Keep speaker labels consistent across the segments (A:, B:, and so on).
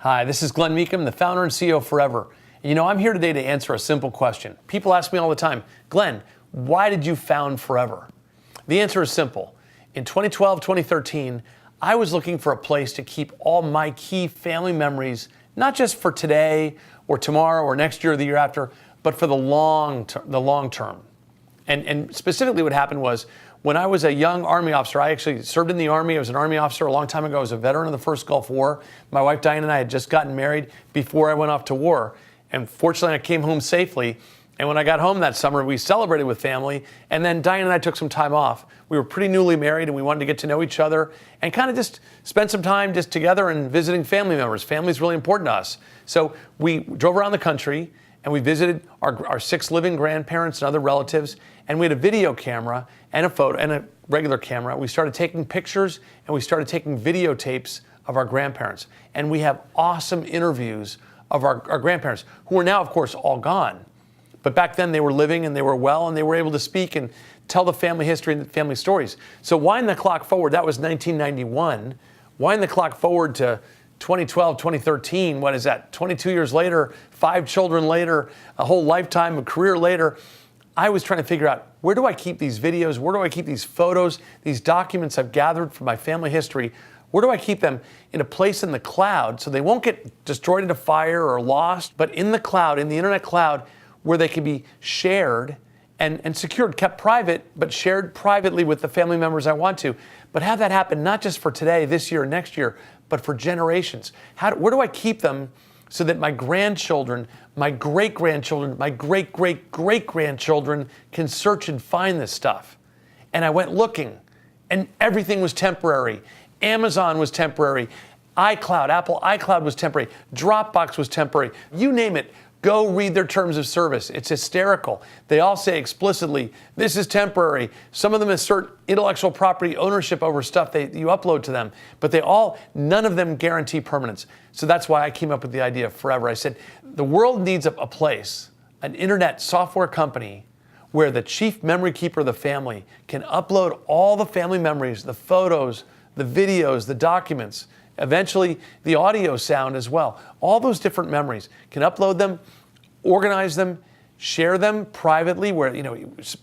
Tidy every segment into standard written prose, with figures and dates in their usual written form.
A: Hi, this is Glen Meakem, the founder and CEO of Forever. And you know, I'm here today to answer a simple question. People ask me all the time, Glenn, why did you found Forever? The answer is simple. In 2012, 2013, I was looking for a place to keep all my key family memories, not just for today or tomorrow or next year or the year after, but for the long term. And specifically what happened was, when I was a young Army officer, I actually served in the Army. I was an Army officer a long time ago. I was a veteran of the first Gulf War. My wife Diane and I had just gotten married before I went off to war. And fortunately, I came home safely. And when I got home that summer, we celebrated with family. And then Diane and I took some time off. We were pretty newly married and we wanted to get to know each other and kind of just spend some time just together and visiting family members. Family is really important to us. So we drove around the country and we visited our 6 living grandparents and other relatives. And we had a video camera and a photo and a regular camera. We started taking pictures and we started taking videotapes of our grandparents. And we have awesome interviews of our grandparents, who are now, of course, all gone. But back then they were living and they were well and they were able to speak and tell the family history and the family stories. So wind the clock forward, that was 1991. Wind the clock forward to 2012, 2013, what is that? 22 years later, 5 children later, a whole lifetime, a career later. I was trying to figure out, where do I keep these videos? Where do I keep these photos, these documents I've gathered from my family history? Where do I keep them in a place in the cloud so they won't get destroyed in a fire or lost, but in the cloud, in the internet cloud, where they can be shared and secured, kept private, but shared privately with the family members I want to. But have that happen not just for today, this year, next year, but for generations. Where do I keep them so that my grandchildren, my great-grandchildren, my great-great-great-grandchildren can search and find this stuff? And I went looking, and everything was temporary. Amazon was temporary. iCloud, Apple iCloud was temporary. Dropbox was temporary. You name it. Go read their terms of service. It's hysterical. They all say explicitly, this is temporary. Some of them assert intellectual property ownership over stuff you upload to them, but none of them guarantee permanence. So that's why I came up with the idea of Forever. I said, the world needs a place, an internet software company, where the chief memory keeper of the family can upload all the family memories, the photos, the videos, the documents, eventually the audio sound as well. All those different memories, can upload them, organize them, share them privately, where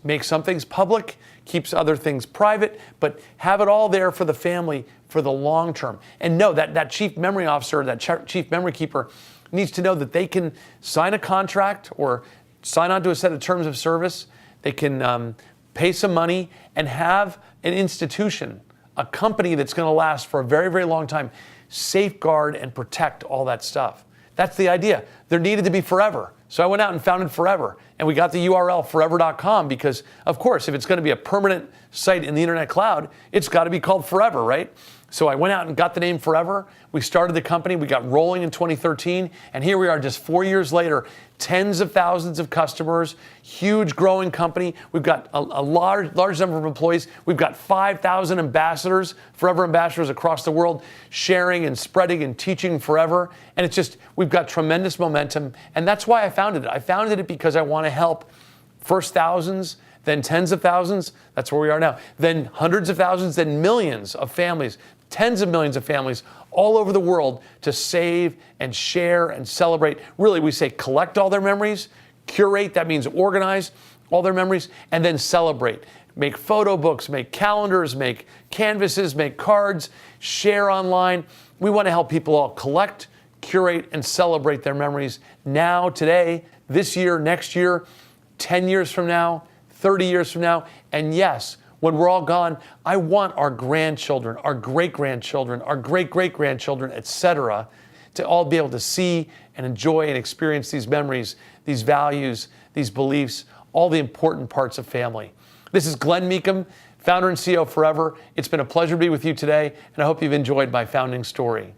A: make some things public, keeps other things private, but have it all there for the family for the long term. And know that chief memory officer, that chief memory keeper needs to know that they can sign a contract or sign on to a set of terms of service. They can pay some money and have an institution, a company that's going to last for a very, very long time, safeguard and protect all that stuff. That's the idea. There needed to be Forever. So I went out and founded Forever, and we got the URL forever.com because, of course, if it's going to be a permanent site in the internet cloud, it's got to be called Forever, right? So I went out and got the name Forever. We started the company. We got rolling in 2013. And here we are just 4 years later, tens of thousands of customers, huge growing company. We've got a large number of employees. We've got 5,000 ambassadors, Forever ambassadors across the world, sharing and spreading and teaching Forever. And it's just, we've got tremendous momentum. And that's why I founded it. I founded it because I want to help first thousands, then tens of thousands, that's where we are now, then hundreds of thousands, then millions of families, tens of millions of families all over the world to save and share and celebrate. Really, we say collect all their memories, curate, that means organize all their memories, and then celebrate. Make photo books, make calendars, make canvases, make cards, share online. We want to help people all collect, curate, and celebrate their memories now, today, this year, next year, 10 years from now, 30 years from now. And yes, when we're all gone, I want our grandchildren, our great-grandchildren, our great-great-grandchildren, etc., to all be able to see and enjoy and experience these memories, these values, these beliefs, all the important parts of family. This is Glen Meakem, founder and CEO of Forever. It's been a pleasure to be with you today, and I hope you've enjoyed my founding story.